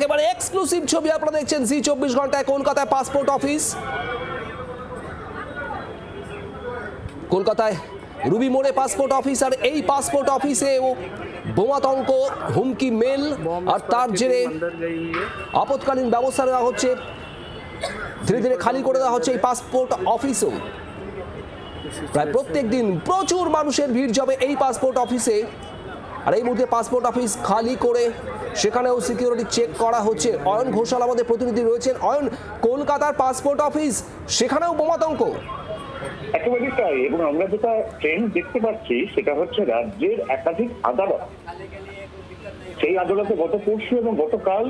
একেবারে এক্সক্লুসিভ ছবি আপনারা দেখছেন জি 24 ঘন্টায়। কলকাতায় পাসপোর্ট অফিস, কলকাতায় রুবি মোড়ে পাসপোর্ট অফিস, আর এই পাসপোর্ট অফিসেও বোমাতঙ্ক, হুমকি মেল, আর তার জেরে আপৎকালীন ব্যবস্থা নেওয়া হচ্ছে। ধীরে ধীরে খালি করে দেওয়া হচ্ছে এই পাসপোর্ট অফিসও। প্রায় প্রত্যেক দিন প্রচুর মানুষের ভিড় জমে এই পাসপোর্ট অফিসে, আর এই মুহূর্তে পাসপোর্ট অফিস খালি করে সেখানেও সিকিউরিটি চেক করা হচ্ছে। অয়ন ঘোষাল আমাদের প্রতিনিধি রয়েছেন। অয়ন, কলকাতার পাসপোর্ট অফিস, সেখানেও বোমাতঙ্ক। একেবারে তাই, এবং আমরা যেটা ট্রেন্ড দেখতে পাচ্ছি সেটা হচ্ছে রাজ্যের একাধিক আদালত, সেই আদালতে গত পরশু এবং গতকাল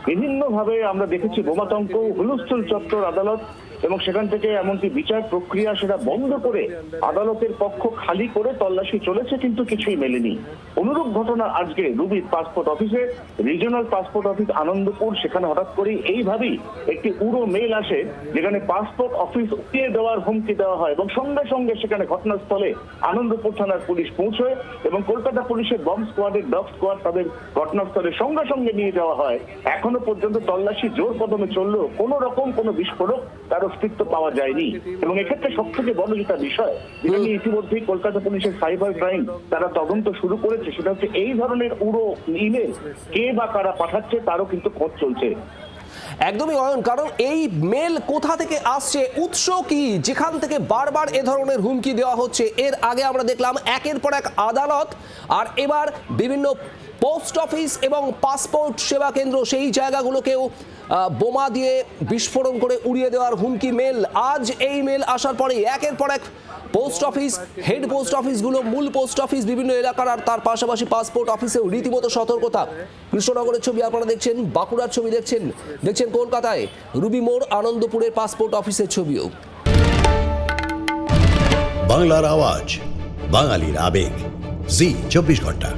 বিভিন্ন ভাবে আমরা দেখেছি বোমাতঙ্ক, হুলস্থুল চত্বর আদালত, এবং সেখান থেকে এমনকি বিচার প্রক্রিয়া সেটা বন্ধ করে আদালতের পক্ষ খালি করে তল্লাশি চলেছে, কিন্তু কিছুই মেলেনি। অনুরূপ ঘটনা আজকে রুবির পাসপোর্ট অফিসে, রিজিওনাল পাসপোর্ট অফিস আনন্দপুর, সেখানে হঠাৎ করে এইভাবেই একটি উড়ো মেল আসে যেখানে পাসপোর্ট অফিস উঠিয়ে দেওয়ার হুমকি দেওয়া হয়, এবং সঙ্গে সঙ্গে সেখানে ঘটনাস্থলে আনন্দপুর থানার পুলিশ পৌঁছয় এবং কলকাতা পুলিশের বম্ব স্কোয়াডের ডগ স্কোয়াড তাদের ঘটনাস্থলে সঙ্গে সঙ্গে নিয়ে যাওয়া হয়। এখনো পর্যন্ত তল্লাশি জোর কদমে চললেও কোনো রকম কোনো বিস্ফোরক তার অস্তিত্ব পাওয়া যায়নি। এবং এক্ষেত্রে সব থেকে বড় যেটা বিষয়, যেটা নিয়ে ইতিমধ্যেই কলকাতা পুলিশের সাইবার ক্রাইম তারা তদন্ত শুরু করেছে, সেটা হচ্ছে এই ধরনের উড়ো ইমেল কে বা কারা পাঠাচ্ছে তারও কিন্তু খোঁজ চলছে। একদমই অয়ন, কারণ এই মেল কোথা থেকে আসছে, উৎস কি, যেখান থেকে বারবার এ ধরনের হুমকি দেওয়া হচ্ছে। এর আগে আমরা দেখলাম একের পর এক আদালত, আর এবার বিভিন্ন পোস্ট অফিস এবং পাসপোর্ট সেবা কেন্দ্র, সেই জায়গাগুলোকেও বোমা দিয়ে বিস্ফোরণ করে উড়িয়ে দেওয়ার হুমকি মেল। আজ এই মেল আসার পরে একের পর এক পোস্ট অফিস, হেড পোস্ট অফিসগুলো, মূল পোস্ট অফিস বিভিন্ন এলাকার, আর তার পাশাপাশি পাসপোর্ট অফিসেও রীতিমতো সতর্কতা। কৃষ্ণনগরের ছবি আপনারা দেখছেন, বাঁকুড়ার ছবি দেখছেন কলকাতায় রুবি মোড় আনন্দপুরের পাসপোর্ট অফিসের ছবিও। বাংলার আওয়াজ, বাঙালির আবেগ, জি 24 ঘন্টা।